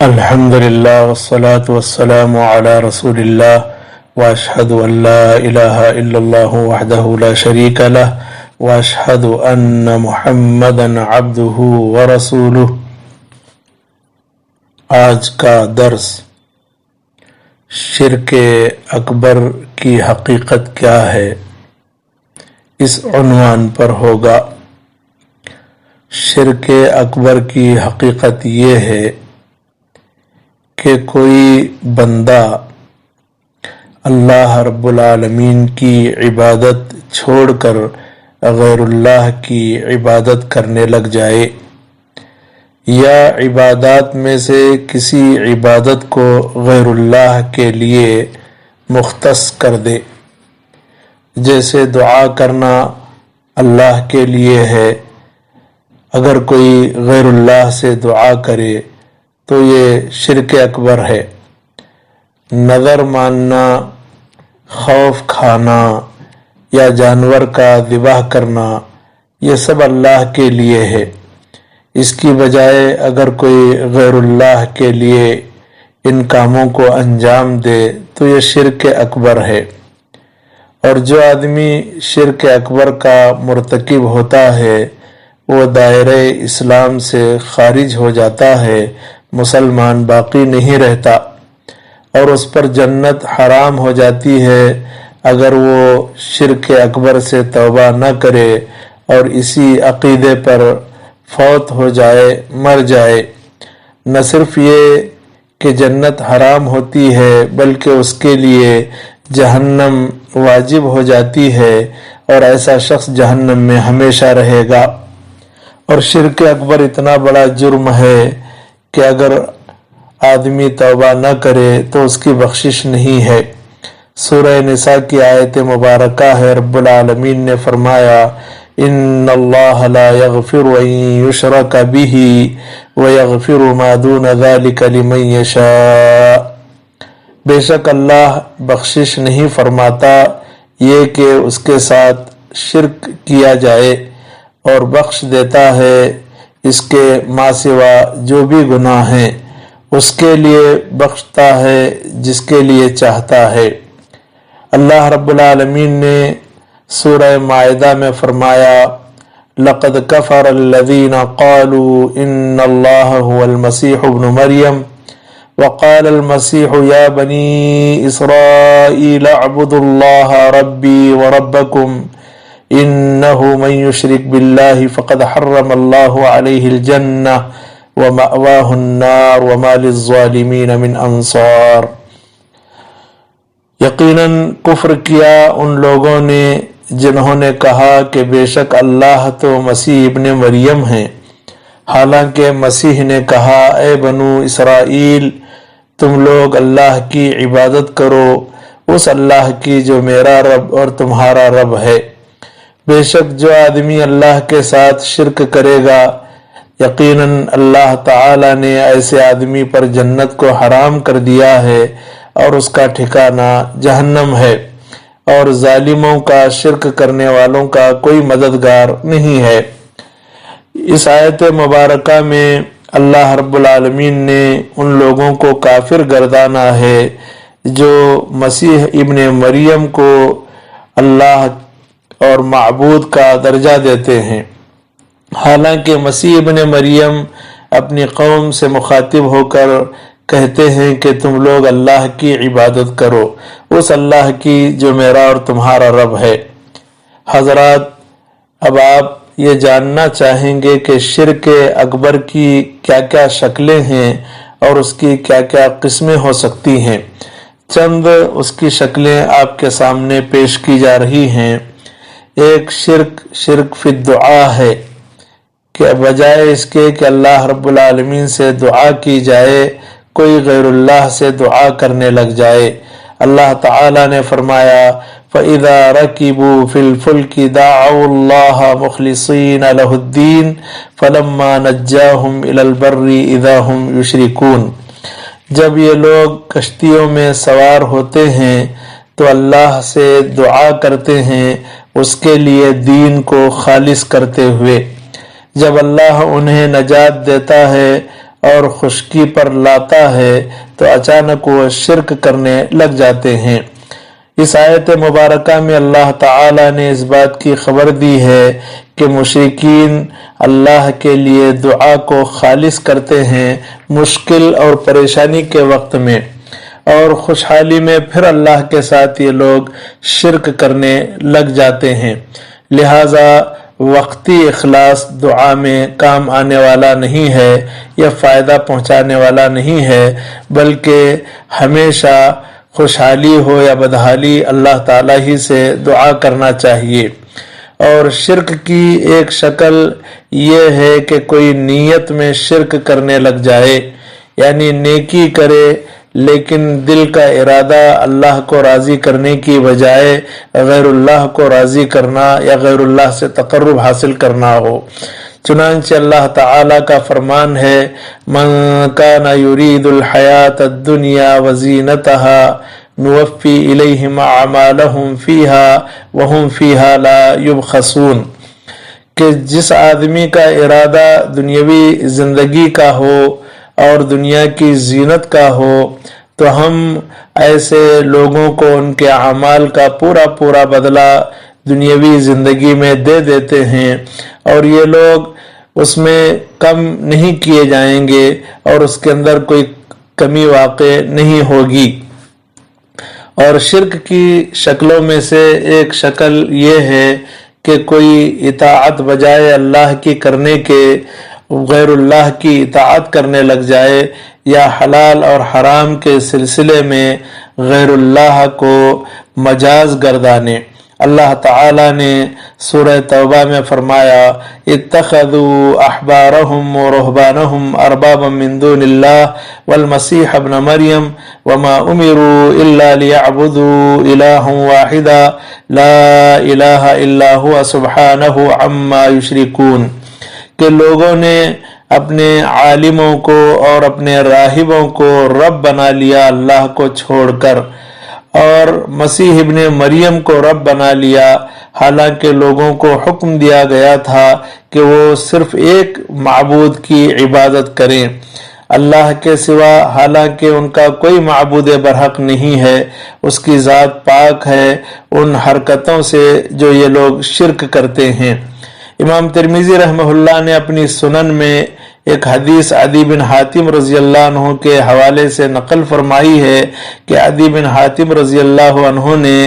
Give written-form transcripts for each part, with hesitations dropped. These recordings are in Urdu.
الحمد لله والصلاة والسلام على رسول الله وأشهد أن لا إله إلا الله وحده لا شريك له وأشهد أن محمدا عبده ورسوله۔ آج کا درس شرک اکبر کی حقیقت کیا ہے اس عنوان پر ہوگا۔ شرک اکبر کی حقیقت یہ ہے کہ کوئی بندہ اللہ رب العالمین کی عبادت چھوڑ کر غیر اللہ کی عبادت کرنے لگ جائے، یا عبادات میں سے کسی عبادت کو غیر اللہ کے لیے مختص کر دے۔ جیسے دعا کرنا اللہ کے لیے ہے، اگر کوئی غیر اللہ سے دعا کرے تو یہ شرک اکبر ہے۔ نظر ماننا، خوف کھانا یا جانور کا ذبح کرنا، یہ سب اللہ کے لیے ہے۔ اس کی بجائے اگر کوئی غیر اللہ کے لیے ان کاموں کو انجام دے تو یہ شرک اکبر ہے۔ اور جو آدمی شرک اکبر کا مرتکب ہوتا ہے وہ دائرہ اسلام سے خارج ہو جاتا ہے، مسلمان باقی نہیں رہتا، اور اس پر جنت حرام ہو جاتی ہے اگر وہ شرک اکبر سے توبہ نہ کرے اور اسی عقیدے پر فوت ہو جائے، مر جائے۔ نہ صرف یہ کہ جنت حرام ہوتی ہے بلکہ اس کے لیے جہنم واجب ہو جاتی ہے، اور ایسا شخص جہنم میں ہمیشہ رہے گا۔ اور شرک اکبر اتنا بڑا جرم ہے کہ اگر آدمی توبہ نہ کرے تو اس کی بخشش نہیں ہے۔ سورہ نساء کی آیت مبارکہ ہے، رب العالمین نے فرمایا ان اللہ لا یغفر ان یشرک بہ ویغفر ما دون ذلک لمن یشاء۔ بے شک اللہ بخشش نہیں فرماتا یہ کہ اس کے ساتھ شرک کیا جائے، اور بخش دیتا ہے اس کے ما سوا جو بھی گناہ ہیں، اس کے لیے بخشتا ہے جس کے لیے چاہتا ہے۔ اللہ رب العالمین نے سورہ مائدہ میں فرمایا لقد کفر الذین قالوا ان اللہ هو المسیح ابن مریم وقال المسیح یا بنی اسرائیل اعبدوا اللہ ربی وربکم انه من يشرك بالله فقد حرم الله عليه الجنة ومأواه النار وما للظالمين من انصار۔ یقیناً کفر کیا ان لوگوں نے جنہوں نے کہا کہ بے شک اللہ تو مسیح ابن مریم ہیں، حالانکہ مسیح نے کہا اے بنو اسرائیل تم لوگ اللہ کی عبادت کرو، اس اللہ کی جو میرا رب اور تمہارا رب ہے۔ بے شک جو آدمی اللہ کے ساتھ شرک کرے گا، یقیناً اللہ تعالی نے ایسے آدمی پر جنت کو حرام کر دیا ہے اور اس کا ٹھکانہ جہنم ہے، اور ظالموں کا، شرک کرنے والوں کا کوئی مددگار نہیں ہے۔ اس آیت مبارکہ میں اللہ رب العالمین نے ان لوگوں کو کافر گردانا ہے جو مسیح ابن مریم کو اللہ اور معبود کا درجہ دیتے ہیں، حالانکہ مسیح ابن مریم اپنی قوم سے مخاطب ہو کر کہتے ہیں کہ تم لوگ اللہ کی عبادت کرو، اس اللہ کی جو میرا اور تمہارا رب ہے۔ حضرات، اب آپ یہ جاننا چاہیں گے کہ شرک اکبر کی کیا کیا شکلیں ہیں اور اس کی کیا کیا قسمیں ہو سکتی ہیں۔ چند اس کی شکلیں آپ کے سامنے پیش کی جا رہی ہیں۔ ایک شرک فی الدعا ہے کہ بجائے اس کے کہ اللہ رب العالمین سے دعا کی جائے کوئی غیر اللہ سے دعا کرنے لگ جائے۔ اللہ تعالی نے فرمایا فَإِذَا رَكِبُوا فِي الْفُلْكِ دَعَوُا اللَّهَ مُخْلِصِينَ لَهُ الدِّينَ فَلَمَّا نَجَّاهُمْ إِلَى الْبَرِّ إِذَا هُمْ يُشْرِكُونَ۔ جب یہ لوگ کشتیوں میں سوار ہوتے ہیں تو اللہ سے دعا کرتے ہیں اس کے لیے دین کو خالص کرتے ہوئے۔ جب اللہ انہیں نجات دیتا ہے اور خشکی پر لاتا ہے تو اچانک وہ شرک کرنے لگ جاتے ہیں۔ اس آیت مبارکہ میں اللہ تعالی نے اس بات کی خبر دی ہے کہ مشرکین اللہ کے لیے دعا کو خالص کرتے ہیں مشکل اور پریشانی کے وقت میں، اور خوشحالی میں پھر اللہ کے ساتھ یہ لوگ شرک کرنے لگ جاتے ہیں۔ لہذا وقتی اخلاص دعا میں کام آنے والا نہیں ہے یا فائدہ پہنچانے والا نہیں ہے، بلکہ ہمیشہ خوشحالی ہو یا بدحالی اللہ تعالیٰ ہی سے دعا کرنا چاہیے۔ اور شرک کی ایک شکل یہ ہے کہ کوئی نیت میں شرک کرنے لگ جائے، یعنی نیکی کرے لیکن دل کا ارادہ اللہ کو راضی کرنے کی بجائے غیر اللہ کو راضی کرنا یا غیر اللہ سے تقرب حاصل کرنا ہو۔ چنانچہ اللہ تعالیٰ کا فرمان ہے من کان یرید الحیات الدنیا وزینتہا نوفی الیہم اعمالہم فیہا وہم فیہا لا یبخسون، کہ جس آدمی کا ارادہ دنیاوی زندگی کا ہو اور دنیا کی زینت کا ہو تو ہم ایسے لوگوں کو ان کے اعمال کا پورا بدلہ دنیاوی زندگی میں دے دیتے ہیں، اور یہ لوگ اس میں کم نہیں کیے جائیں گے اور اس کے اندر کوئی کمی واقع نہیں ہوگی۔ اور شرک کی شکلوں میں سے ایک شکل یہ ہے کہ کوئی اطاعت بجائے اللہ کی کرنے کے غیر اللہ کی اطاعت کرنے لگ جائے، یا حلال اور حرام کے سلسلے میں غیر اللہ کو مجاز گردانے۔ اللہ تعالی نے سورہ توبہ میں فرمایا اتخذوا احبارهم ورهبانهم اربابا من دون الله والمسيح ابن مريم وما امروا الا ليعبدوا الها واحدا لا اله الا هو سبحانه عما يشركون، کہ لوگوں نے اپنے عالموں کو اور اپنے راہبوں کو رب بنا لیا اللہ کو چھوڑ کر، اور مسیح ابن مریم کو رب بنا لیا، حالانکہ لوگوں کو حکم دیا گیا تھا کہ وہ صرف ایک معبود کی عبادت کریں اللہ کے سوا، حالانکہ ان کا کوئی معبود برحق نہیں ہے، اس کی ذات پاک ہے ان حرکتوں سے جو یہ لوگ شرک کرتے ہیں۔ امام ترمذی رحمہ اللہ نے اپنی سنن میں ایک حدیث عدی بن حاتم رضی اللہ عنہ کے حوالے سے نقل فرمائی ہے کہ عدی بن حاتم رضی اللہ عنہ نے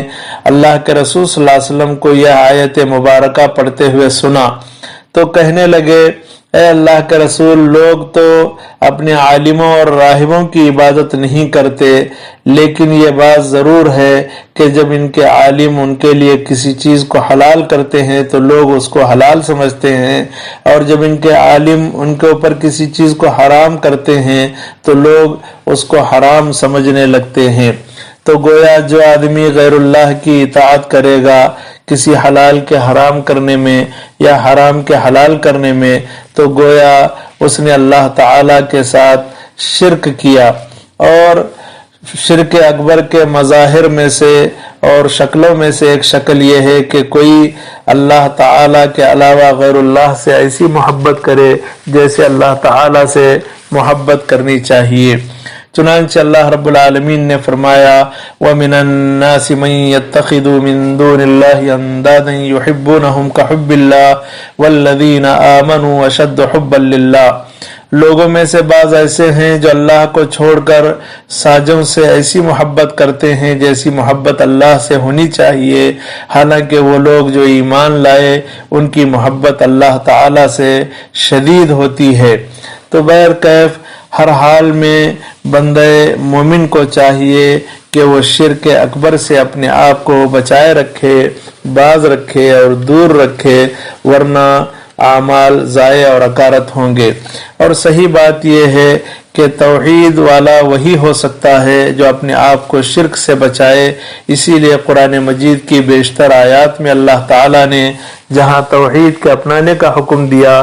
اللہ کے رسول صلی اللہ علیہ وسلم کو یہ آیت مبارکہ پڑھتے ہوئے سنا تو کہنے لگے اے اللہ کے رسول، لوگ تو اپنے عالموں اور راہبوں کی عبادت نہیں کرتے، لیکن یہ بات ضرور ہے کہ جب ان کے عالم ان کے لیے کسی چیز کو حلال کرتے ہیں تو لوگ اس کو حلال سمجھتے ہیں، اور جب ان کے عالم ان کے اوپر کسی چیز کو حرام کرتے ہیں تو لوگ اس کو حرام سمجھنے لگتے ہیں۔ تو گویا جو آدمی غیر اللہ کی اطاعت کرے گا کسی حلال کے حرام کرنے میں یا حرام کے حلال کرنے میں تو گویا اس نے اللہ تعالی کے ساتھ شرک کیا۔ اور شرک اکبر کے مظاہر میں سے اور شکلوں میں سے ایک شکل یہ ہے کہ کوئی اللہ تعالی کے علاوہ غیر اللہ سے ایسی محبت کرے جیسے اللہ تعالی سے محبت کرنی چاہیے۔ چنانچہ اللہ رب العالمین نے فرمایا وَمِنَ النَّاسِ مَن يَتَّخِذُ مِن دُونِ اللَّهِ أَندَادًا يُحِبُّونَهُمْ كَحُبِّ اللَّهِ وَالَّذِينَ آمَنُوا أَشَدُّ حُبًّا لِلَّهِ، لوگوں میں سے بعض ایسے ہیں جو اللہ کو چھوڑ کر ساجوں سے ایسی محبت کرتے ہیں جیسی محبت اللہ سے ہونی چاہیے، حالانکہ وہ لوگ جو ایمان لائے ان کی محبت اللہ تعالی سے شدید ہوتی ہے۔ تو بہرکیف ہر حال میں بندہ مومن کو چاہیے کہ وہ شرک اکبر سے اپنے آپ کو بچائے رکھے، باز رکھے اور دور رکھے، ورنہ اعمال ضائع اور اکارت ہوں گے۔ اور صحیح بات یہ ہے کہ توحید والا وہی ہو سکتا ہے جو اپنے آپ کو شرک سے بچائے، اسی لیے قرآن مجید کی بیشتر آیات میں اللہ تعالیٰ نے جہاں توحید کے اپنانے کا حکم دیا